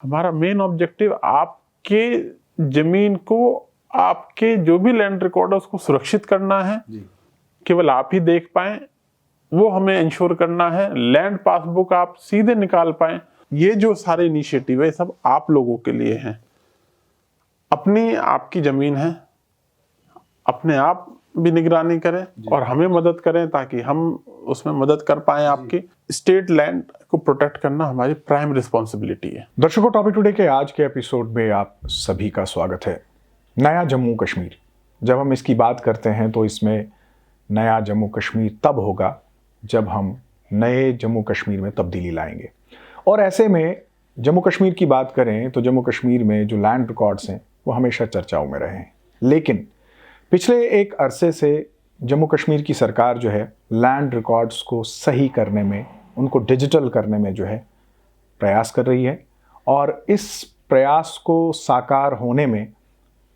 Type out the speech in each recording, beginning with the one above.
हमारा main objective आपके जमीन को, आपके जो भी लैंड रिकॉर्ड है उसको सुरक्षित करना है। केवल आप ही देख पाए वो हमें इंश्योर करना है। लैंड पासबुक आप सीधे निकाल पाए। ये जो सारे इनिशिएटिव है सब आप लोगों के लिए हैं। अपनी आपकी जमीन है, अपने आप भी निगरानी करें और हमें मदद करें ताकि हम उसमें मदद कर पाएं। आपकी स्टेट लैंड को प्रोटेक्ट करना हमारी प्राइम रिस्पॉन्सिबिलिटी है। दर्शकों, टॉपिक टुडे के आज के एपिसोड में आप सभी का स्वागत है। नया जम्मू कश्मीर, जब हम इसकी बात करते हैं तो इसमें नया जम्मू कश्मीर तब होगा जब हम नए जम्मू कश्मीर में तब्दीली लाएंगे। और ऐसे में जम्मू कश्मीर की बात करें तो जम्मू कश्मीर में जो लैंड रिकॉर्ड्स हैं वो हमेशा चर्चाओं में रहे हैं। लेकिन पिछले एक अरसे से जम्मू कश्मीर की सरकार जो है लैंड रिकॉर्ड्स को सही करने में, उनको डिजिटल करने में जो है प्रयास कर रही है। और इस प्रयास को साकार होने में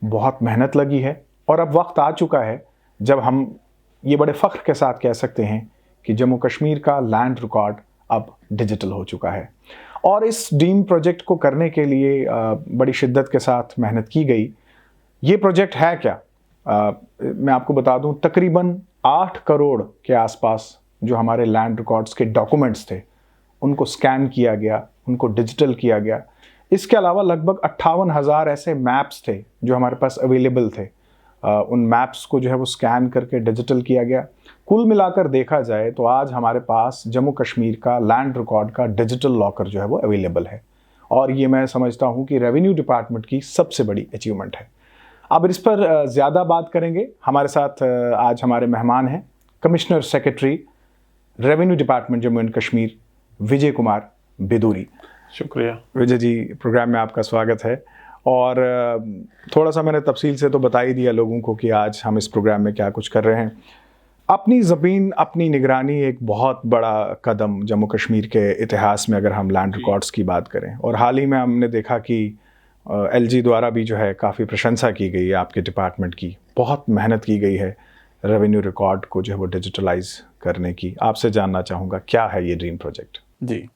बहुत मेहनत लगी है। और अब वक्त आ चुका है जब हम ये बड़े फ़ख्र के साथ कह सकते हैं कि जम्मू कश्मीर का लैंड रिकॉर्ड अब डिजिटल हो चुका है। और इस ड्रीम प्रोजेक्ट को करने के लिए बड़ी शिद्दत के साथ मेहनत की गई। ये प्रोजेक्ट है क्या? मैं आपको बता दूं, तकरीबन 8 करोड़ के आसपास जो हमारे लैंड रिकॉर्ड्स के डॉक्यूमेंट्स थे उनको स्कैन किया गया, उनको डिजिटल किया गया। इसके अलावा लगभग 58,000 ऐसे मैप्स थे जो हमारे पास अवेलेबल थे। उन मैप्स को जो है वो स्कैन करके डिजिटल किया गया। कुल मिलाकर देखा जाए तो आज हमारे पास जम्मू कश्मीर का लैंड रिकॉर्ड का डिजिटल लॉकर जो है वो अवेलेबल है। और ये मैं समझता हूँ कि रेवेन्यू डिपार्टमेंट की सबसे बड़ी अचीवमेंट है। अब इस पर ज़्यादा बात करेंगे। हमारे साथ आज हमारे मेहमान हैं commissioner secretary revenue department Jammu and Kashmir Vijay Kumar Bidhuri. शुक्रिया विजय जी, प्रोग्राम में आपका स्वागत है। और थोड़ा सा मैंने तफसील से तो बता ही दिया लोगों को कि आज हम इस प्रोग्राम में क्या कुछ कर रहे हैं। अपनी ज़मीन अपनी निगरानी एक बहुत बड़ा कदम जम्मू कश्मीर के इतिहास में, अगर हम लैंड रिकॉर्ड्स की बात करें। और हाल ही में हमने देखा कि LG द्वारा भी जो है काफ़ी प्रशंसा की गई है आपके डिपार्टमेंट की। बहुत मेहनत की गई है रेवेन्यू रिकॉर्ड को जो है वो डिजिटलाइज करने की। आपसे जानना चाहूँगा क्या है ये ड्रीम प्रोजेक्ट? जी,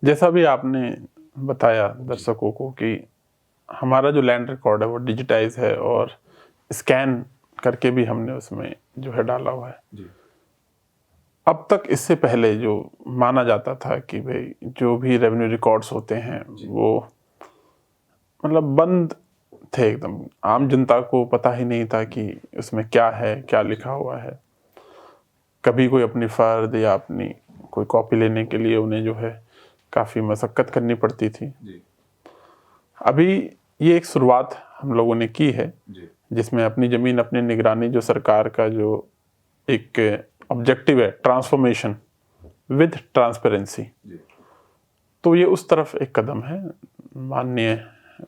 जैसा भी आपने बताया दर्शकों को कि हमारा जो लैंड रिकॉर्ड है वो डिजिटाइज है और स्कैन करके भी हमने उसमें जो है डाला हुआ है। जी। अब तक इससे पहले जो माना जाता था कि भाई जो भी रेवेन्यू रिकॉर्ड्स होते हैं वो मतलब बंद थे एकदम। आम जनता को पता ही नहीं था कि उसमें क्या है, क्या लिखा हुआ है। कभी कोई अपनी फर्द या अपनी कोई कॉपी लेने के लिए उन्हें जो है काफ़ी मशक्क़त करनी पड़ती थी। जी। अभी ये एक शुरुआत हम लोगों ने की है जिसमें अपनी ज़मीन अपनी निगरानी, जो सरकार का जो एक ऑब्जेक्टिव है, ट्रांसफॉर्मेशन विद ट्रांसपेरेंसी, तो ये उस तरफ एक कदम है। माननीय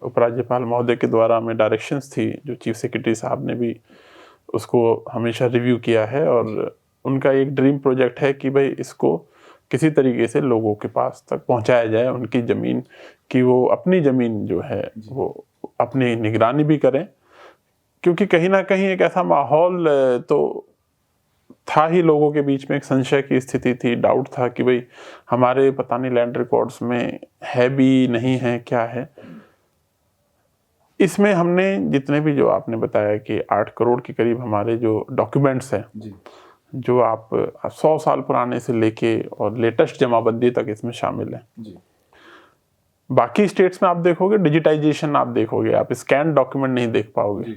उपराज्यपाल महोदय के द्वारा हमें डायरेक्शंस थी, जो चीफ सेक्रेटरी साहब ने भी उसको हमेशा रिव्यू किया है। और उनका एक ड्रीम प्रोजेक्ट है कि भाई इसको किसी तरीके से लोगों के पास तक पहुंचाया जाए, उनकी ज़मीन की वो अपनी ज़मीन जो है वो अपनी निगरानी भी करें। क्योंकि कहीं ना कहीं एक ऐसा माहौल तो था ही, लोगों के बीच में एक संशय की स्थिति थी, डाउट था कि भाई हमारे पता नहीं लैंड रिकॉर्ड्स में है भी नहीं है, क्या है। इसमें हमने जितने भी, जो आपने बताया कि 8 करोड़ के करीब हमारे जो डॉक्यूमेंट्स हैं, जो आप 100 साल पुराने से लेके और लेटेस्ट जमाबंदी तक इसमें शामिल है। बाकी स्टेट्स में आप देखोगे डिजिटाइजेशन, आप देखोगे, आप स्कैन डॉक्यूमेंट नहीं देख पाओगे।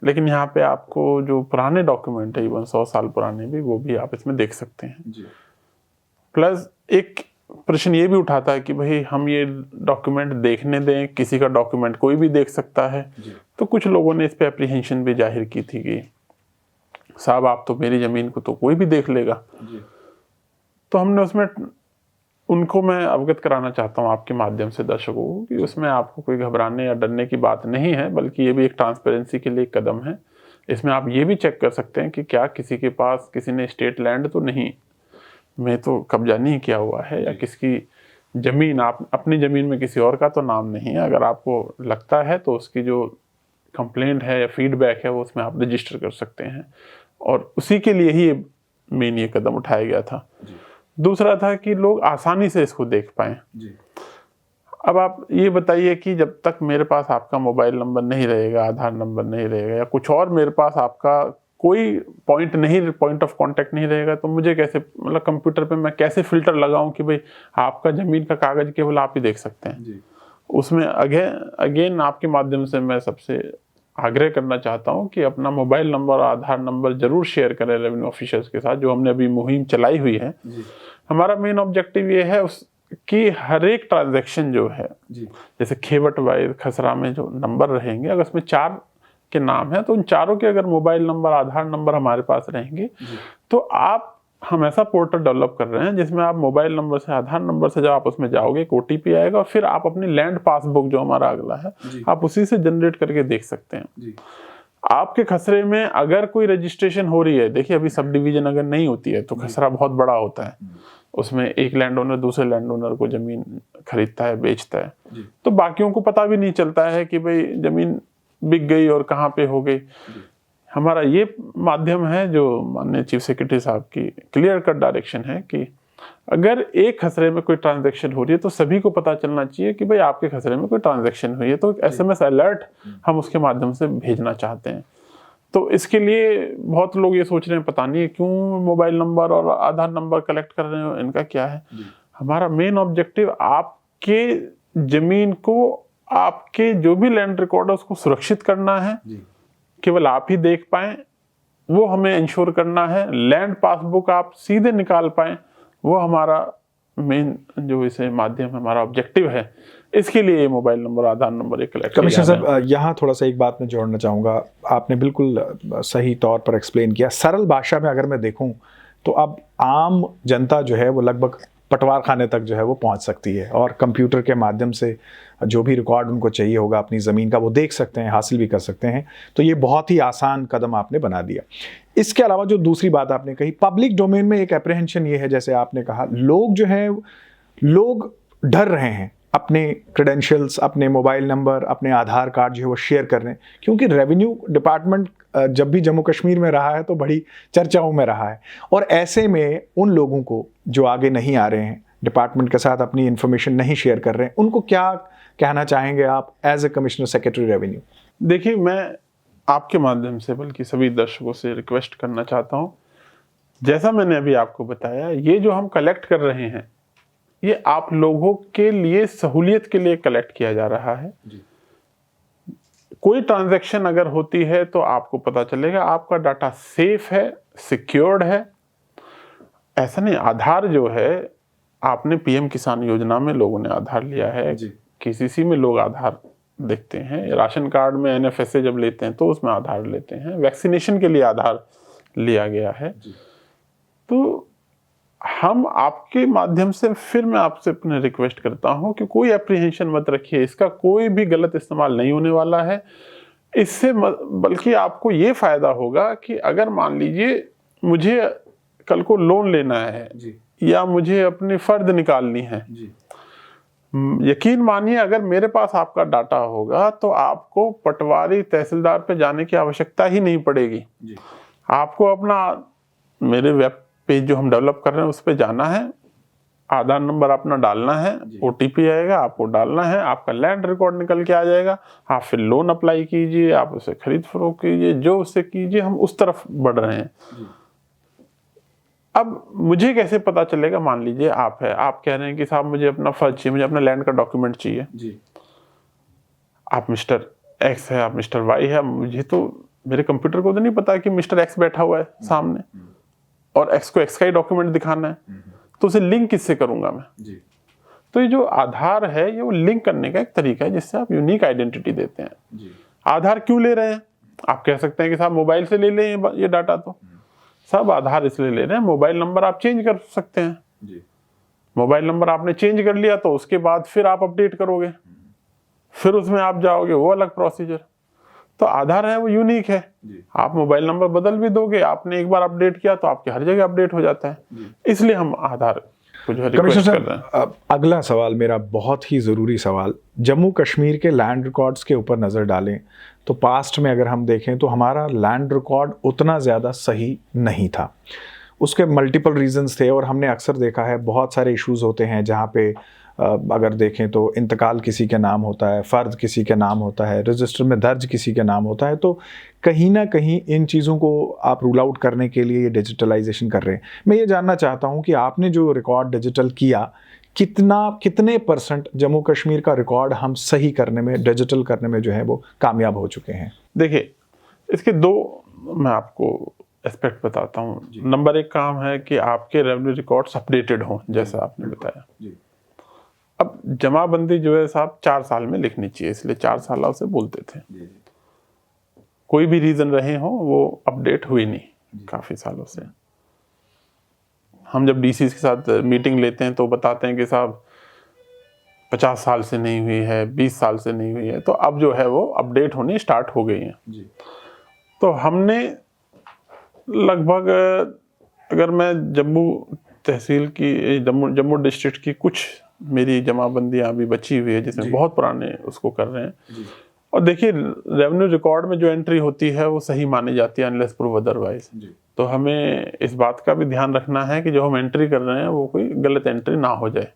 लेकिन यहाँ पे आपको जो पुराने डॉक्यूमेंट है, इवन 100 साल पुराने भी, वो भी आप इसमें देख सकते हैं। प्लस एक प्रश्न ये भी उठाता है कि भाई हम ये डॉक्यूमेंट देखने दें, किसी का डॉक्यूमेंट कोई भी देख सकता है। तो कुछ लोगों ने इस पे एप्रीहेंशन भी जाहिर की थी कि साहब आप तो, मेरी ज़मीन को तो कोई भी देख लेगा। तो हमने उसमें उनको मैं अवगत कराना चाहता हूँ आपके माध्यम से दर्शकों को कि उसमें आपको कोई घबराने या डरने की बात नहीं है, बल्कि ये भी एक ट्रांसपेरेंसी के लिए एक कदम है। इसमें आप ये भी चेक कर सकते हैं कि क्या किसी के पास, किसी ने स्टेट लैंड तो नहीं में तो कब्जा नहीं किया हुआ है, या किसकी ज़मीन, आप अपनी ज़मीन में किसी और का तो नाम नहीं है। अगर आपको लगता है तो उसकी जो कंप्लेंट है या फीडबैक है वो उसमें आप रजिस्टर कर सकते हैं। और उसी के लिए ही मेन ये कदम उठाया गया था। दूसरा था कि लोग आसानी से इसको देख पाएं। अब आप ये बताइए कि जब तक मेरे पास आपका मोबाइल नंबर नहीं रहेगा, आधार नंबर नहीं रहेगा, या कुछ और मेरे पास आपका कोई पॉइंट ऑफ कांटेक्ट नहीं रहेगा, तो मुझे कैसे, मतलब कंप्यूटर पे मैं कैसे फिल्टर लगाऊं कि भाई आपका जमीन का कागज केवल आप ही देख सकते हैं जी। उसमें। अगेन आपके माध्यम से मैं सबसे आग्रह करना चाहता हूं कि अपना मोबाइल नंबर और आधार नंबर जरूर शेयर करें रेवेन्यू ऑफिसर्स के साथ, जो हमने अभी मुहिम चलाई हुई है। हमारा मेन ऑब्जेक्टिव ये है कि हर एक ट्रांजैक्शन जो है, जैसे खेवट वाइज खसरा में जो नंबर रहेंगे, अगर उसमें 4 के नाम है तो उन चारों के अगर मोबाइल नंबर, आधार नंबर हमारे पास रहेंगे, तो हम ऐसा पोर्टल डेवलप कर रहे हैं जिसमें आप मोबाइल नंबर से, आधार नंबर से जब आप उसमें जाओगे, एक ओटीपी आएगा और फिर आप अपनी लैंड पासबुक जो हमारा अगला है, आप उसी से जनरेट करके देख सकते हैं। आपके खसरे में अगर कोई रजिस्ट्रेशन हो रही है, देखिए अभी सब डिवीजन अगर नहीं होती है तो खसरा बहुत बड़ा होता है, उसमें एक लैंड ओनर दूसरे लैंड ओनर को जमीन खरीदता है, बेचता है, तो बाकियों को पता भी नहीं चलता है कि भाई जमीन बिक गई और कहाँ पे हो गई। हमारा ये माध्यम है जो माननीय चीफ सेक्रेटरी साहब की क्लियर कट डायरेक्शन है कि अगर एक खसरे में कोई ट्रांजैक्शन हो रही है तो सभी को पता चलना चाहिए कि भाई आपके खसरे में कोई ट्रांजैक्शन हुई है, तो एक एसएमएस अलर्ट हम उसके माध्यम से भेजना चाहते हैं। तो इसके लिए बहुत लोग ये सोच रहे हैं पता नहीं क्यों मोबाइल नंबर और आधार नंबर कलेक्ट कर रहे हो, इनका क्या है। हमारा मेन ऑब्जेक्टिव आपके जमीन को, आपके जो भी लैंड रिकॉर्ड है उसको सुरक्षित करना है, केवल आप ही देख पाए वो हमें इंश्योर करना है। लैंड पासबुक आप सीधे निकाल पाए, वो हमारा मेन जो इसे माध्यम हमारा ऑब्जेक्टिव है। इसके लिए ये मोबाइल नंबर, आधार नंबर एक कलेक्ट। कमिश्नर साहब, यहाँ थोड़ा सा एक बात मैं जोड़ना चाहूँगा, आपने बिल्कुल सही तौर पर एक्सप्लेन किया। सरल भाषा में अगर मैं देखूँ तो अब आम जनता जो है वो लगभग पटवार खाने तक जो है वो पहुंच सकती है, और कंप्यूटर के माध्यम से जो भी रिकॉर्ड उनको चाहिए होगा अपनी ज़मीन का वो देख सकते हैं, हासिल भी कर सकते हैं। तो ये बहुत ही आसान कदम आपने बना दिया। इसके अलावा जो दूसरी बात आपने कही, पब्लिक डोमेन में एक एप्रीहेंशन ये है, जैसे आपने कहा, लोग जो हैं लोग डर रहे हैं अपने क्रेडेंशियल्स, अपने मोबाइल नंबर, अपने आधार कार्ड जो है वो शेयर कर रहे हैं, क्योंकि रेवेन्यू डिपार्टमेंट जब भी जम्मू कश्मीर में रहा है तो बड़ी चर्चाओं में रहा है। और ऐसे में उन लोगों को जो आगे नहीं आ रहे हैं, डिपार्टमेंट के साथ अपनी इन्फॉर्मेशन नहीं शेयर कर रहे हैं, उनको क्या कहना चाहेंगे आप as a commissioner secretary revenue? देखिए, मैं आपके माध्यम से बल्कि सभी दर्शकों से रिक्वेस्ट करना चाहता हूँ, जैसा मैंने अभी आपको बताया, ये जो हम कलेक्ट कर रहे हैं ये आप लोगों के लिए सहूलियत के लिए कलेक्ट किया जा रहा है। कोई ट्रांजैक्शन अगर होती है तो आपको पता चलेगा, आपका डाटा सेफ है, सिक्योर्ड है। ऐसा नहीं, आधार जो है, आपने पीएम किसान योजना में लोगों ने आधार लिया है, केसीसी में लोग आधार देखते हैं, राशन कार्ड में एनएफएसए जब लेते हैं तो उसमें आधार लेते हैं, वैक्सीनेशन के लिए आधार लिया गया है। तो हम आपके माध्यम से फिर मैं आपसे अपने रिक्वेस्ट करता हूं कि कोई एप्रीहेंशन मत रखिए, इसका कोई भी गलत इस्तेमाल नहीं होने वाला है। इससे बल्कि आपको ये फायदा होगा कि अगर मान लीजिए मुझे कल को लोन लेना है या मुझे अपनी फर्द निकालनी है, यकीन मानिए अगर मेरे पास आपका डाटा होगा तो आपको पटवारी तहसीलदार पे जाने की आवश्यकता ही नहीं पड़ेगी। आपको अपना मेरे वेब पेज जो हम डेवलप कर रहे हैं उस पे जाना है, आधार नंबर अपना डालना है, ओटीपी आएगा, आपको डालना है, आपका लैंड रिकॉर्ड निकल के आ जाएगा, आप फिर लोन अप्लाई कीजिए, आप उसे खरीद फरोख्त कीजिए, जो उससे कीजिए। हम उस तरफ बढ़ रहे हैं। अब मुझे कैसे पता चलेगा, मान लीजिए आप कह रहे हैं कि साहब मुझे अपना फर्ज चाहिए, मुझे अपना लैंड का डॉक्यूमेंट चाहिए। आप मिस्टर एक्स है, आप मिस्टर वाई है, मुझे तो मेरे कंप्यूटर को तो नहीं पता कि मिस्टर एक्स बैठा हुआ है सामने और एक्स को एक्स का ही डॉक्यूमेंट दिखाना है, तो उसे लिंक किससे करूंगा मैं? तो ये जो आधार है ये वो लिंक करने का एक तरीका है जिससे आप यूनिक आइडेंटिटी देते हैं। आधार क्यों ले रहे हैं? आप कह सकते हैं कि साहब मोबाइल से ले लें ये डाटा, तो सब आधार इसलिए ले रहे हैं, मोबाइल नंबर आप चेंज कर सकते हैं। मोबाइल नंबर आपने चेंज कर लिया तो उसके बाद फिर आप अपडेट करोगे, फिर उसमें आप जाओगे, वो अलग प्रोसीजर। तो आधार है वो यूनिक है, आप मोबाइल नंबर बदल भी दोगे, आपने एक बार अपडेट किया तो आपके हर जगह अपडेट हो जाता है। इसलिए हम आधार को जो है रिक्वेस्ट कर रहे हैं। अगला सवाल मेरा बहुत ही ज़रूरी सवाल, जम्मू कश्मीर के लैंड रिकॉर्ड्स के ऊपर नज़र डालें तो पास्ट में अगर हम देखें तो हमारा लैंड रिकॉर्ड उतना ज़्यादा सही नहीं था। उसके मल्टीपल रीजंस थे और हमने अक्सर देखा है बहुत सारे इश्यूज़ होते हैं जहाँ पे अगर देखें तो इंतकाल किसी के नाम होता है, फ़र्द किसी के नाम होता है, रजिस्टर में दर्ज किसी के नाम होता है, तो कहीं ना कहीं इन चीज़ों को आप रूल आउट करने के लिए ये डिजिटलाइजेशन कर रहे हैं। मैं ये जानना चाहता हूँ कि आपने जो रिकॉर्ड डिजिटल किया, कितने % जम्मू कश्मीर का रिकॉर्ड हम सही करने में, डिजिटल करने में जो है वो कामयाब हो चुके हैं? देखिए, इसके 2 मैं आपको एस्पेक्ट बताता हूँ। नंबर 1 काम है कि आपके रेवेन्यू रिकॉर्ड्स अपडेटेड हों, जैसा आपने बताया। अब जमाबंदी जो है साहब 4 साल में लिखनी चाहिए, इसलिए 4 साल से बोलते थे। कोई भी रीज़न रहे हों, वो अपडेट हुई नहीं काफ़ी सालों से। हम जब डीसी के साथ मीटिंग लेते हैं तो बताते हैं कि साहब 50 साल से नहीं हुई है, 20 साल से नहीं हुई है, तो अब जो है वो अपडेट होनी स्टार्ट हो गई हैं। तो हमने लगभग, अगर मैं जम्मू तहसील की, जम्मू डिस्ट्रिक्ट की कुछ मेरी जमाबंदियाँ अभी बची हुई है जिसमें बहुत पुराने उसको कर रहे हैं। और देखिए, रेवेन्यू रिकॉर्ड में जो एंट्री होती है वो सही मानी जाती है अनलेस प्रूव अदरवाइज। तो हमें इस बात का भी ध्यान रखना है कि जो हम एंट्री कर रहे हैं वो कोई गलत एंट्री ना हो जाए,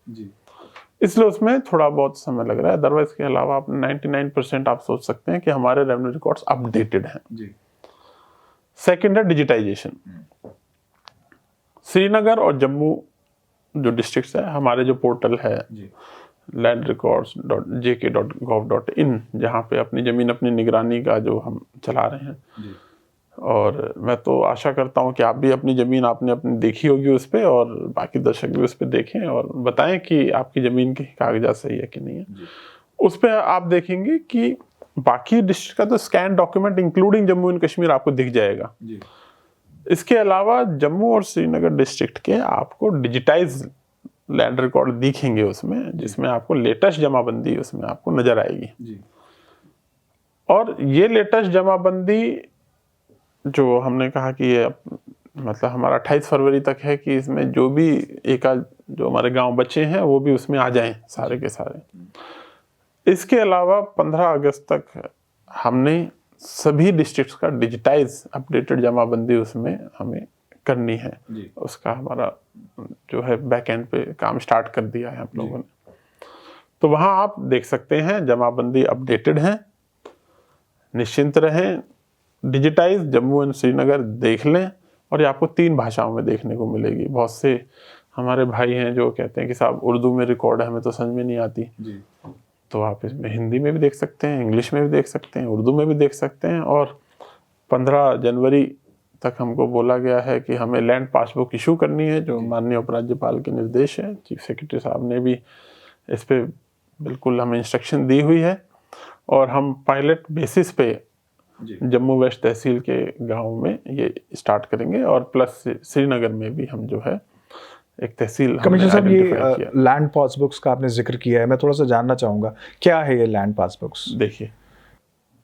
इसलिए उसमें थोड़ा बहुत समय लग रहा है। अदरवाइज के अलावा आप 99% आप सोच सकते हैं कि हमारे रेवेन्यू रिकॉर्ड्स अपडेटेड हैं। सेकंड है डिजिटाइजेशन। श्रीनगर और जम्मू जो डिस्ट्रिक्ट्स है, हमारे जो पोर्टल है landrecords.jk.gov.in, जहाँ पे अपनी ज़मीन अपनी निगरानी का जो हम चला रहे हैं, और मैं तो आशा करता हूँ कि आप भी अपनी ज़मीन आपने अपनी देखी होगी उस पर, और बाकी दर्शक भी उस पर देखें और बताएं कि आपकी ज़मीन के कागजात सही है कि नहीं है। उस पर आप देखेंगे कि बाकी डिस्ट्रिक्ट का तो scan document including Jammu and Kashmir आपको दिख जाएगा। इसके अलावा जम्मू और श्रीनगर डिस्ट्रिक्ट के आपको डिजिटाइज लैंड रिकॉर्ड दिखेंगे उसमें, जिसमें आपको लेटेस्ट जमाबंदी उसमें आपको नजर आएगी। और ये लेटेस्ट जमाबंदी जो हमने कहा कि ये मतलब हमारा 28 फरवरी तक है कि इसमें जो भी जो हमारे गांव बचे हैं वो भी उसमें आ जाएं सारे के सारे। इसके अलावा 15 अगस्त तक हमने सभी डिस्ट्रिक्ट्स का डिजिटाइज अपडेटेड जमाबंदी उसमें हमें करनी है। उसका हमारा जो है बैक एंड पे काम स्टार्ट कर दिया है हम लोगों ने। तो वहाँ आप देख सकते हैं जमाबंदी अपडेटेड है, निश्चिंत रहें। डिजिटाइज जम्मू एंड श्रीनगर देख लें, और ये आपको 3 भाषाओं में देखने को मिलेगी। बहुत से हमारे भाई हैं जो कहते हैं कि साहब उर्दू में रिकॉर्ड है, हमें तो समझ में नहीं आती। तो आप इसमें हिंदी में भी देख सकते हैं, इंग्लिश में भी देख सकते हैं, उर्दू में भी देख सकते हैं। और 15 जनवरी तक हमको बोला गया है कि हमें लैंड पासबुक इशू करनी है, जो माननीय उपराज्यपाल के निर्देश है। चीफ सेक्रेटरी साहब ने भी इस पे बिल्कुल हमें इंस्ट्रक्शन दी हुई है, और हम पायलट बेसिस पे जम्मू वेस्ट तहसील के गाँव में ये स्टार्ट करेंगे, और प्लस श्रीनगर में भी हम जो है एक तहसील। कमिश्नर साहब, ये लैंड पासबुक्स का आपने जिक्र किया है, मैं थोड़ा सा जानना चाहूँगा क्या है ये लैंड पासबुक्स? देखिए,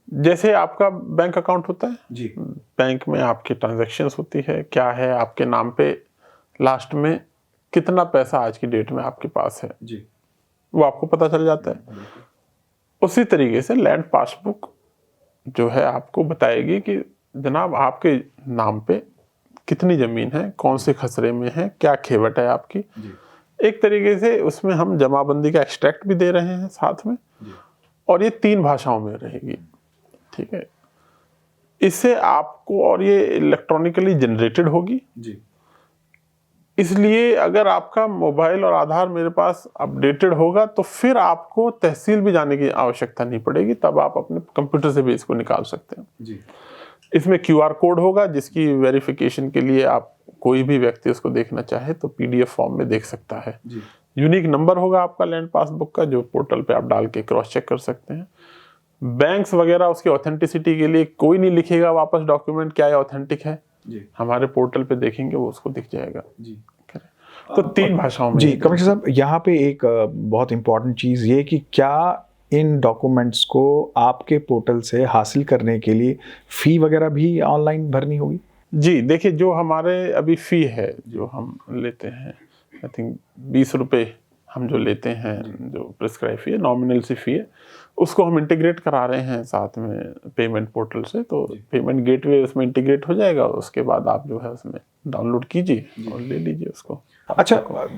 जैसे आपका बैंक अकाउंट होता है जी, बैंक में आपकी ट्रांजैक्शंस होती है, क्या है आपके नाम पे लास्ट में कितना पैसा आज की डेट में आपके पास है जी, वो आपको पता चल जाता है। उसी तरीके से लैंड पासबुक जो है आपको बताएगी कि जनाब आपके नाम पे कितनी जमीन है, कौन से खसरे में है, क्या खेवट है आपकी। एक तरीके से उसमें हम जमाबंदी का एक्सट्रैक्ट भी दे रहे हैं साथ में, और ये 3 भाषाओं में रहेगी। ठीक है, इससे आपको, और ये इलेक्ट्रॉनिकली जनरेटेड होगी जी, इसलिए अगर आपका मोबाइल और आधार मेरे पास अपडेटेड होगा तो फिर आपको तहसील भी जाने की आवश्यकता नहीं पड़ेगी, तब आप अपने कंप्यूटर से भी इसको निकाल सकते हैं जी। इसमें QR कोड होगा, जिसकी वेरिफिकेशन के लिए आप कोई भी व्यक्ति उसको देखना चाहे तो PDF फॉर्म में देख सकता है जी। यूनिक नंबर होगा आपका लैंड पासबुक का, जो पोर्टल पे आप डाल के क्रॉस चेक कर सकते हैं। बैंक्स वगैरह उसकी ऑथेंटिसिटी के लिए कोई नहीं लिखेगा वापस डॉक्यूमेंट क्या है ऑथेंटिक है जी, हमारे पोर्टल पे देखेंगे वो उसको दिख जाएगा जी। तो 3 भाषाओं में। जी कमिश्नर साहब, यहाँ पे एक बहुत इंपॉर्टेंट चीज़ ये कि क्या इन डॉक्यूमेंट्स को आपके पोर्टल से हासिल करने के लिए फ़ी वगैरह भी ऑनलाइन भरनी होगी? जी देखिए, जो हमारे अभी फ़ी है जो हम लेते हैं, आई थिंक 20 रुपये हम जो लेते हैं, जो प्रिस्क्राइब फ़ी है, नॉमिनल सी फ़ी है, उसको हम इंटीग्रेट करा रहे हैं साथ में पेमेंट पोर्टल से। तो पेमेंट गेटवे उसमें इंटीग्रेट हो जाएगा, उसके बाद आप जो है उसमें डाउनलोड कीजिए और ले लीजिए उसको। अच्छा,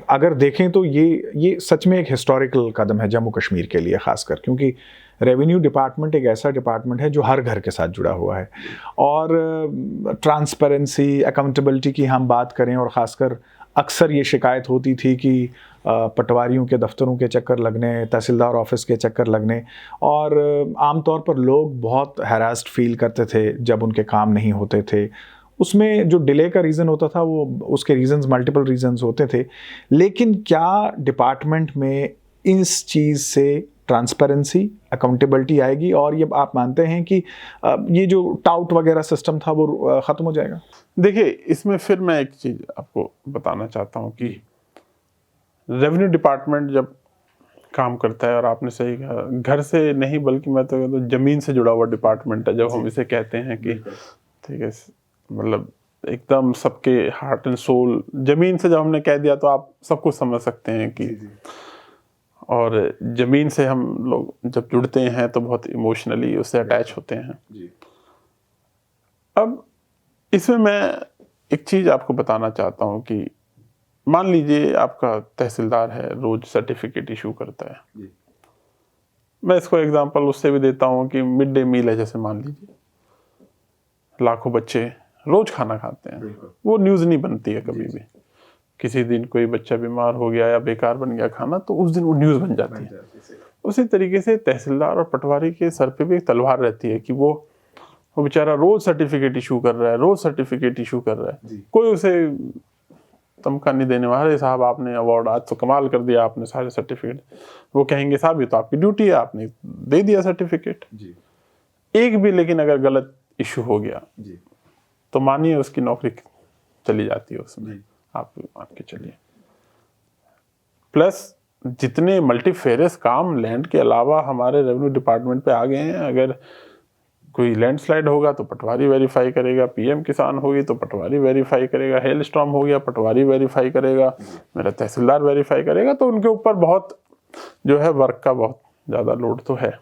अगर देखें तो ये सच में एक हिस्टोरिकल कदम है जम्मू कश्मीर के लिए ख़ासकर, क्योंकि रेवेन्यू डिपार्टमेंट एक ऐसा डिपार्टमेंट है जो हर घर के साथ जुड़ा हुआ है। और ट्रांसपेरेंसी, अकाउंटेबिलिटी की हम बात करें, और ख़ासकर अक्सर ये शिकायत होती थी कि पटवारियों के दफ्तरों के चक्कर लगने, तहसीलदार ऑफिस के चक्कर लगने, और आमतौर पर लोग बहुत हैरास्ड फील करते थे जब उनके काम नहीं होते थे। उसमें जो डिले का रीज़न होता था वो उसके रीजंस मल्टीपल रीजंस होते थे। लेकिन क्या डिपार्टमेंट में इस चीज़ से ट्रांसपेरेंसी, अकाउंटेबिलिटी आएगी, और ये आप मानते हैं कि ये जो टाउट वगैरह सिस्टम था वो ख़त्म हो जाएगा? देखिए, इसमें फिर मैं एक चीज़ आपको बताना चाहता हूँ कि रेवेन्यू डिपार्टमेंट जब काम करता है, और आपने सही कहा, घर से नहीं बल्कि मैं तो कहता हूँ ज़मीन से जुड़ा हुआ डिपार्टमेंट है जब हम इसे कहते हैं कि ठीक है, मतलब एकदम सबके हार्ट एंड सोल ज़मीन से जब हमने कह दिया तो आप सब कुछ समझ सकते हैं कि और ज़मीन से हम लोग जब जुड़ते हैं तो बहुत इमोशनली उससे अटैच होते हैं। अब इसमें मैं एक चीज़ आपको बताना चाहता हूँ कि मान लीजिए आपका तहसीलदार है, रोज सर्टिफिकेट इशू करता है। मैं इसको एग्जांपल उससे भी देता हूँ कि मिड डे मील है, जैसे मान लीजिए लाखों बच्चे रोज खाना खाते हैं, वो न्यूज़ नहीं बनती है कभी भी। किसी दिन कोई बच्चा बीमार हो गया या बेकार बन गया खाना, तो उस दिन वो न्यूज़ बन जाती है। उसी तरीके से तहसीलदार और पटवारी के सर पे भी एक तलवार रहती है कि वो बेचारा रोज सर्टिफिकेट इशू कर रहा है, रोज सर्टिफिकेट इशू कर रहा है। कोई उसे तमका नहीं देने वाला, अरे साहब आपने अवार्ड आज तो कमाल कर दिया, आपने सारे सर्टिफिकेट। वो कहेंगे साहब ये तो आपकी ड्यूटी है, आपने दे दिया सर्टिफिकेट। एक भी लेकिन अगर गलत इशू हो गया तो मानिए उसकी नौकरी चली जाती है उसमें, आप मान के चलिए। प्लस जितने मल्टीफेरियस काम लैंड के अलावा हमारे रेवेन्यू डिपार्टमेंट पे आ गए हैं, अगर कोई लैंडस्लाइड होगा तो पटवारी वेरीफाई करेगा, पीएम किसान होगी तो पटवारी वेरीफाई करेगा, हेल स्टॉर्म हो गया पटवारी वेरीफाई करेगा, मेरा तहसीलदार वेरीफाई करेगा। तो उनके ऊपर बहुत जो है वर्क का बहुत ज़्यादा लोड तो है।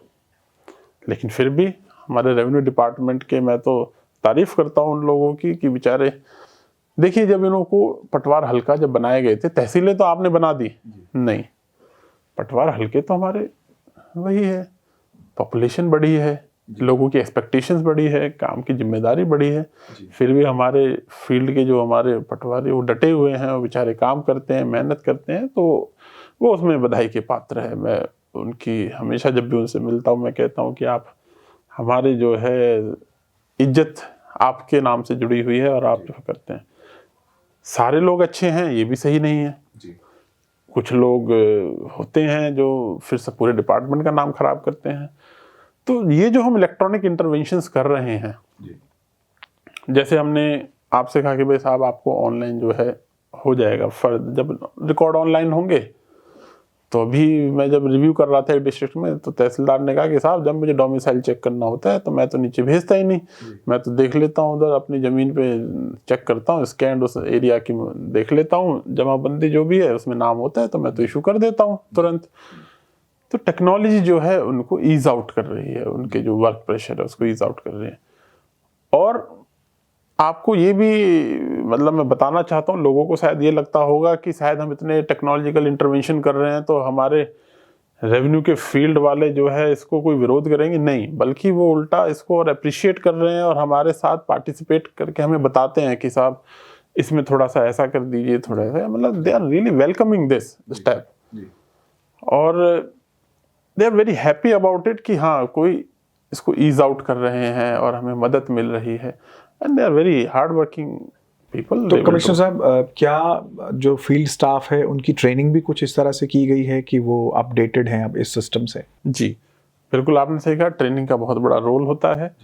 लेकिन फिर भी हमारे रेवेन्यू डिपार्टमेंट के मैं तो तारीफ करता हूँ उन लोगों की कि बेचारे, देखिए जब इन्हों को पटवार हल्का जब बनाए गए थे, तहसीलें तो आपने बना दी नहीं, पटवार हल्के तो हमारे वही है, पॉपुलेशन बढ़ी है, लोगों की एक्सपेक्टेशंस बढ़ी है, काम की जिम्मेदारी बढ़ी है, फिर भी हमारे फील्ड के जो हमारे पटवारी वो डटे हुए हैं, वो बेचारे काम करते हैं, मेहनत करते हैं, तो वो उसमें बधाई के पात्र है। मैं उनकी हमेशा जब भी उनसे मिलता हूँ मैं कहता हूँ कि आप हमारे जो है इज्जत आपके नाम से जुड़ी हुई है और आप जो करते हैं। सारे लोग अच्छे हैं ये भी सही नहीं है, कुछ लोग होते हैं जो फिर से पूरे डिपार्टमेंट का नाम खराब करते हैं। तो ये जो हम इलेक्ट्रॉनिक इंटरवेंशंस कर रहे हैं, जैसे हमने आपसे कहा कि भाई साहब आपको ऑनलाइन जो है हो जाएगा, जब रिकॉर्ड ऑनलाइन होंगे, तो अभी मैं जब रिव्यू कर रहा था डिस्ट्रिक्ट में, तो तहसीलदार ने कहा कि साहब जब मुझे डोमिसाइल चेक करना होता है तो मैं तो नीचे भेजता ही नहीं, मैं तो देख लेता हूँ उधर अपनी ज़मीन पे चेक करता हूँ, स्कैन उस एरिया की देख लेता हूँ, जमाबंदी जो भी है उसमें नाम होता है तो मैं तो इशू कर देता हूँ तुरंत। तो टेक्नोलॉजी जो है उनको ईज आउट कर रही है, उनके जो वर्क प्रेशर है उसको ईज आउट कर रही है। और आपको ये भी मतलब मैं बताना चाहता हूँ, लोगों को शायद ये लगता होगा कि शायद हम इतने टेक्नोलॉजिकल इंटरवेंशन कर रहे हैं तो हमारे रेवेन्यू के फील्ड वाले जो है इसको कोई विरोध करेंगे, नहीं, बल्कि वो उल्टा इसको और अप्रिशिएट कर रहे हैं और हमारे साथ पार्टिसिपेट करके हमें बताते हैं कि साहब इसमें थोड़ा सा ऐसा कर दीजिए, थोड़ा सा, मतलब they are really welcoming this step, और they are very happy about it कि हाँ कोई इसको ईज आउट कर रहे हैं और हमें मदद मिल रही है, and they are very hard working people. तो कमिश्नर साहब, क्या जो फील्ड स्टाफ है उनकी ट्रेनिंग भी कुछ इस तरह से की गई है कि वो अपडेटेड हैं अब इस सिस्टम से? जी बिल्कुल, आपने सही कहा, ट्रेनिंग का बहुत बड़ा रोल होता है।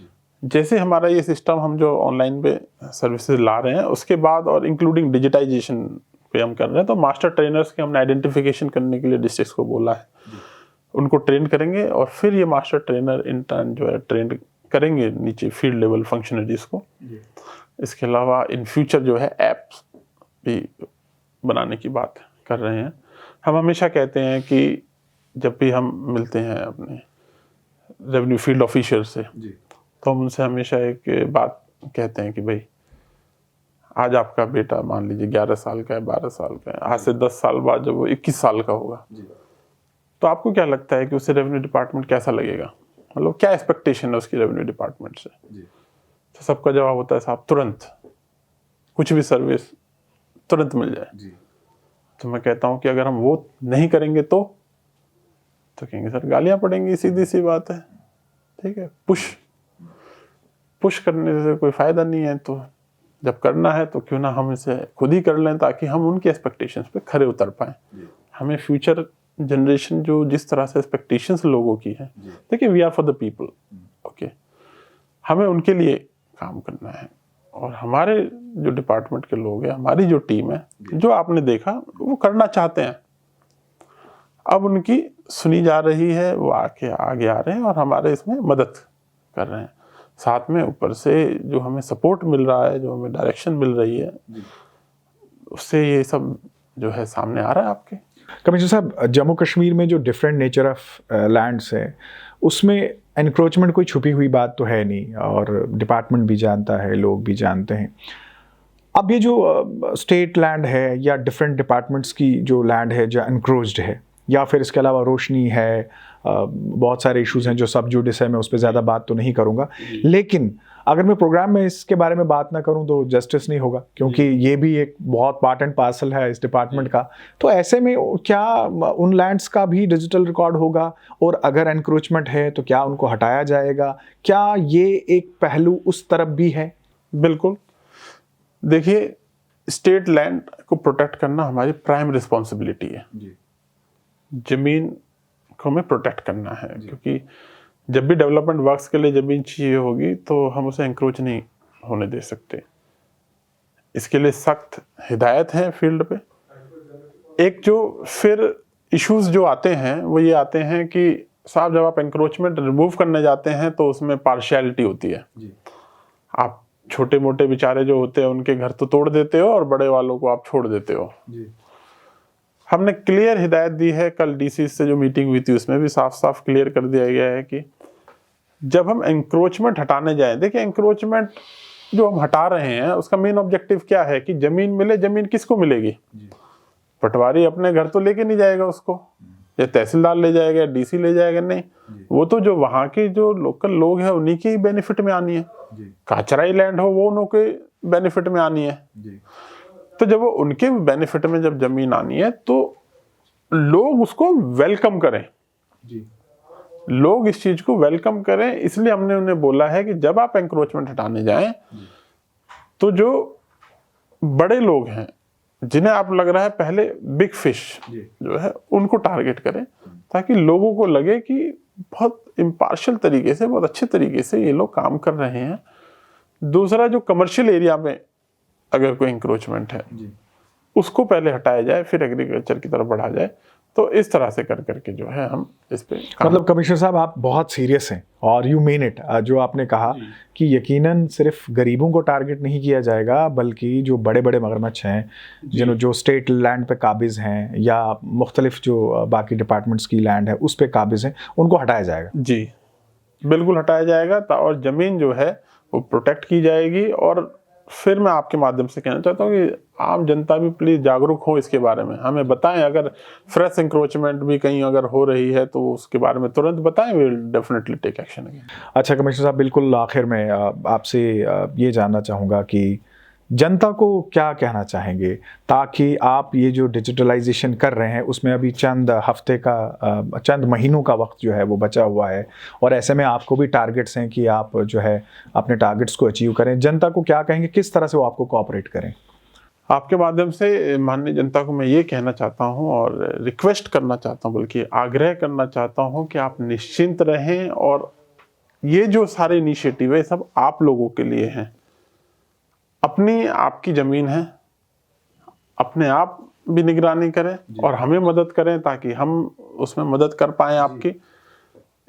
जैसे हमारा ये सिस्टम हम जो ऑनलाइन पे सर्विसेज ला रहे हैं उसके बाद और इंक्लूडिंग डिजिटाइजेशन पे हम कर रहे हैं, तो मास्टर ट्रेनर्स के हमने आइडेंटिफिकेशन करने के लिए डिस्ट्रिक्ट को बोला है, उनको ट्रेन करेंगे और फिर ये मास्टर ट्रेनर इंटर्न जो है ट्रेन करेंगे नीचे फील्ड लेवल फंक्शनरीज को। इसके अलावा इन फ्यूचर जो है ऐप्स भी बनाने की बात कर रहे हैं। हम हमेशा कहते हैं कि जब भी हम मिलते हैं अपने रेवेन्यू फील्ड ऑफिसर से, तो हम उनसे हमेशा एक बात कहते हैं कि भाई आज आपका बेटा मान लीजिए 11 साल का है, 12 साल का है, आज से 10 साल बाद जब वो 21 साल का होगा, तो आपको क्या लगता है कि उसे रेवेन्यू डिपार्टमेंट कैसा लगेगा? मतलब क्या एक्सपेक्टेशन है उसकी रेवेन्यू डिपार्टमेंट से? तो सबका जवाब होता है साहब तुरंत कुछ भी सर्विस तुरंत मिल जाए। तो मैं कहता हूं कि अगर हम वो नहीं करेंगे तो कहेंगे सर गालियां पड़ेंगी, सीधी सी बात है। ठीक है, पुश करने से कोई फायदा नहीं है। तो जब करना है तो क्यों ना हम इसे खुद ही कर लें, ताकि हम उनके एक्सपेक्टेशंस पे खरे उतर पाए। हमें फ्यूचर जनरेशन जो जिस तरह से एक्सपेक्टेशंस लोगों की है, देखिए we are for the people, okay, हमें उनके लिए काम करना है। और हमारे जो डिपार्टमेंट के लोग हैं, हमारी जो टीम है, जो आपने देखा वो करना चाहते हैं, अब उनकी सुनी जा रही है, वो आगे आ रहे हैं और हमारे इसमें मदद कर रहे हैं। साथ में ऊपर से जो हमें सपोर्ट मिल रहा है, जो हमें डायरेक्शन मिल रही है, उससे ये सब जो है सामने आ रहा है आपके। कमिश्नर साहब, जम्मू कश्मीर में जो डिफरेंट नेचर ऑफ लैंड्स है, उसमें एनक्रोचमेंट कोई छुपी हुई बात तो है नहीं, और डिपार्टमेंट भी जानता है, लोग भी जानते हैं। अब ये जो स्टेट लैंड है या डिफरेंट डिपार्टमेंट्स की जो लैंड है जो एनक्रोच्ड है, या फिर इसके अलावा रोशनी है, बहुत सारे इश्यूज हैं जो सब जुडिस है, मैं उस पर ज़्यादा बात तो नहीं करूँगा। लेकिन अगर मैं प्रोग्राम में इसके बारे में बात ना करूं तो जस्टिस नहीं होगा, क्योंकि ये भी एक बहुत पार्ट एंड पार्सल है इस डिपार्टमेंट का। तो ऐसे में क्या उन लैंड्स का भी डिजिटल रिकॉर्ड होगा, और अगर एनक्रोचमेंट है तो क्या उनको हटाया जाएगा? क्या ये एक पहलू उस तरफ भी है? बिल्कुल, देखिए स्टेट लैंड को प्रोटेक्ट करना हमारी प्राइम रिस्पॉन्सिबिलिटी है। जमीन को हमें प्रोटेक्ट करना है, क्योंकि जब भी डेवलपमेंट वर्क्स के लिए जमीन चाहिए होगी तो हम उसे एंक्रोच नहीं होने दे सकते। इसके लिए सख्त हिदायत है फील्ड पे। एक जो फिर इश्यूज जो आते हैं वो ये आते हैं कि साहब जब आप एंक्रोचमेंट रिमूव करने जाते हैं तो उसमें पार्शियलिटी होती है। आप छोटे मोटे बेचारे जो होते हैं उनके घर तो तोड़ देते हो और बड़े वालों को आप छोड़ देते हो। हमने क्लियर हिदायत दी है, कल डीसी से जो मीटिंग हुई थी उसमें भी साफ साफ क्लियर कर दिया गया है कि जब हम एंक्रोचमेंट हटाने जाएं, देखिए एंक्रोचमेंट जो हम हटा रहे हैं उसका मेन ऑब्जेक्टिव क्या है कि जमीन मिले। जमीन किसको मिलेगी? पटवारी अपने घर तो लेके नहीं जाएगा उसको, या तहसीलदार ले जाएगा, या डीसी ले जाएगा, नहीं, वो तो जो वहां के जो लोकल लोग हैं उन्हीं के बेनिफिट में आनी है। काचराई लैंड हो वो उन्हों के बेनिफिट में आनी है। तो जब वो उनके बेनिफिट में जब जमीन आनी है तो लोग उसको वेलकम करें, लोग इस चीज को वेलकम करें। इसलिए हमने उन्हें बोला है कि जब आप एंक्रोचमेंट हटाने जाएं तो जो बड़े लोग हैं जिन्हें आप लग रहा है पहले बिग फिश जो है उनको टारगेट करें, ताकि लोगों को लगे कि बहुत इम्पार्शियल तरीके से, बहुत अच्छे तरीके से ये लोग काम कर रहे हैं। दूसरा, जो कमर्शियल एरिया में अगर कोई इंक्रोचमेंट है उसको पहले हटाया जाए, फिर एग्रीकल्चर की तरफ बढ़ा जाए। तो इस तरह से कर करके जो है हम इस पे मतलब कमिश्नर साहब आप बहुत सीरियस हैं और यू मीन इट। जो आपने कहा कि यकीनन सिर्फ गरीबों को टारगेट नहीं किया जाएगा, बल्कि जो बड़े बड़े मगरमच्छ हैं जो स्टेट लैंड पे काबिज हैं या मुख्तलिफ जो बाकी डिपार्टमेंट्स की लैंड है उस पे काबिज हैं, उनको हटाया जाएगा। जी बिल्कुल हटाया जाएगा, और ज़मीन जो है वो प्रोटेक्ट की जाएगी। और फिर मैं आपके माध्यम से कहना चाहता हूँ कि आम जनता भी प्लीज जागरूक हो इसके बारे में, हमें बताएं। अगर फ्रेश इंक्रोचमेंट भी कहीं अगर हो रही है तो उसके बारे में तुरंत बताएं, we will definitely take action again. अच्छा कमिश्नर साहब, बिल्कुल आखिर में आपसे ये जानना चाहूँगा कि जनता को क्या कहना चाहेंगे, ताकि आप ये जो डिजिटलाइजेशन कर रहे हैं उसमें अभी चंद हफ्ते का, चंद महीनों का वक्त जो है वो बचा हुआ है, और ऐसे में आपको भी टारगेट्स हैं कि आप जो है अपने टारगेट्स को अचीव करें। जनता को क्या कहेंगे, किस तरह से वो आपको कोऑपरेट करें? आपके माध्यम से माननीय जनता को मैं ये कहना चाहता हूँ और रिक्वेस्ट करना चाहता हूँ, बल्कि आग्रह करना चाहता हूँ कि आप निश्चिंत रहें, और ये जो सारे इनिशिएटिव है सब आप लोगों के लिए हैं। अपनी आपकी जमीन है, अपने आप भी निगरानी करें और हमें मदद करें ताकि हम उसमें मदद कर पाएं। आपकी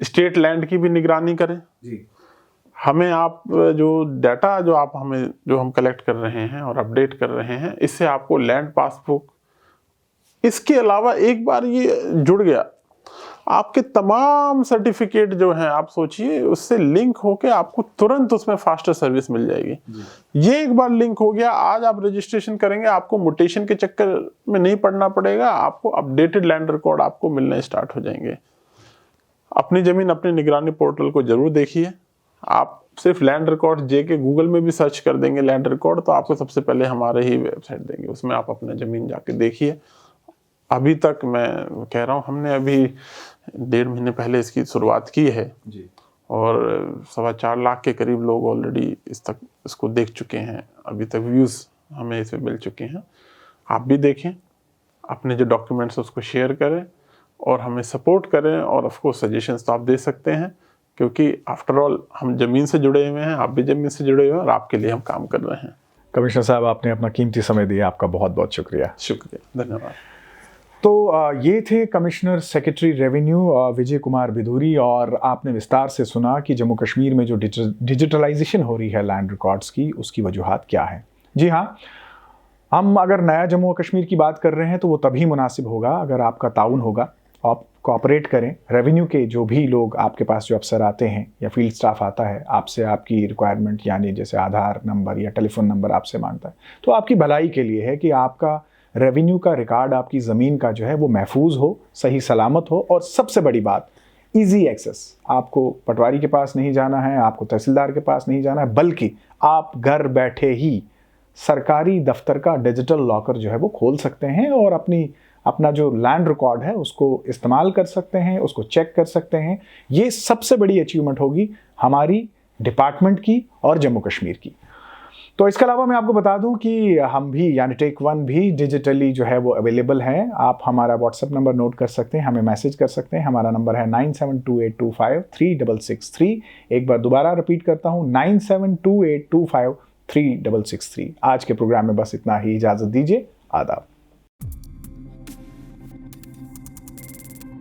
स्टेट लैंड की भी निगरानी करें। हमें आप जो डाटा जो हम कलेक्ट कर रहे हैं और अपडेट कर रहे हैं, इससे आपको लैंड पासबुक, इसके अलावा एक बार ये जुड़ गया आपके तमाम सर्टिफिकेट जो हैं, आप सोचिए उससे लिंक होके आपको तुरंत उसमें फास्टर सर्विस मिल जाएगी। ये एक बार लिंक हो गया, आज आप रजिस्ट्रेशन करेंगे, आपको म्यूटेशन के चक्कर में नहीं पड़ना पड़ेगा, आपको अपडेटेड लैंड रिकॉर्ड आपको मिलने स्टार्ट हो जाएंगे। अपनी जमीन अपनी निगरानी पोर्टल को जरूर देखिए। आप सिर्फ लैंड रिकॉर्ड के गूगल में भी सर्च कर देंगे लैंड रिकॉर्ड, तो आपको सबसे पहले हमारे ही वेबसाइट देंगे, उसमें आप अपना जमीन जाके देखिए। अभी तक मैं कह रहा हूँ, हमने अभी 1.5 महीने पहले इसकी शुरुआत की है जी। और 4.25 लाख के करीब लोग ऑलरेडी इसको देख चुके हैं। अभी तक व्यूज़ हमें इसमें मिल चुके हैं। आप भी देखें, अपने जो डॉक्यूमेंट्स उसको शेयर करें और हमें सपोर्ट करें, और ऑफ कोर्स सजेशंस तो आप दे सकते हैं, क्योंकि आफ्टर ऑल हम ज़मीन से जुड़े हुए हैं, आप भी ज़मीन से जुड़े हुए हैं और आपके लिए हम काम कर रहे हैं। कमिश्नर साहब, आपने अपना कीमती समय दिया, आपका बहुत बहुत शुक्रिया। शुक्रिया, धन्यवाद। तो ये थे commissioner secretary revenue Vijay Kumar Bidhuri, और आपने विस्तार से सुना कि जम्मू कश्मीर में जो डिजिटलाइजेशन हो रही है लैंड रिकॉर्ड्स की, उसकी वजूहात क्या है। जी हाँ, हम अगर नया जम्मू कश्मीर की बात कर रहे हैं तो वो तभी मुनासिब होगा अगर आपका ताउन होगा, आप कोऑपरेट करें। रेवेन्यू के जो भी लोग आपके पास, जो अफसर आते हैं या फील्ड स्टाफ आता है, आपसे आपकी रिक्वायरमेंट यानी जैसे आधार नंबर या टेलीफोन नंबर आपसे मांगता है, तो आपकी भलाई के लिए है कि आपका रेवेन्यू का रिकॉर्ड, आपकी ज़मीन का जो है वो महफूज हो, सही सलामत हो, और सबसे बड़ी बात इजी एक्सेस। आपको पटवारी के पास नहीं जाना है, आपको तहसीलदार के पास नहीं जाना है, बल्कि आप घर बैठे ही सरकारी दफ्तर का डिजिटल लॉकर जो है वो खोल सकते हैं और अपना जो लैंड रिकॉर्ड है उसको इस्तेमाल कर सकते हैं, उसको चेक कर सकते हैं। ये सबसे बड़ी अचीवमेंट होगी हमारी डिपार्टमेंट की और जम्मू कश्मीर की। तो इसके अलावा मैं आपको बता दूं कि हम भी यानी टेक वन भी डिजिटली जो है वो अवेलेबल है। आप हमारा व्हाट्सएप नंबर नोट कर सकते हैं, हमें मैसेज कर सकते हैं। हमारा नंबर है 9728253663। एक बार दोबारा रिपीट करता हूं, 9728253663। आज के प्रोग्राम में बस इतना ही, इजाज़त दीजिए, आदाब।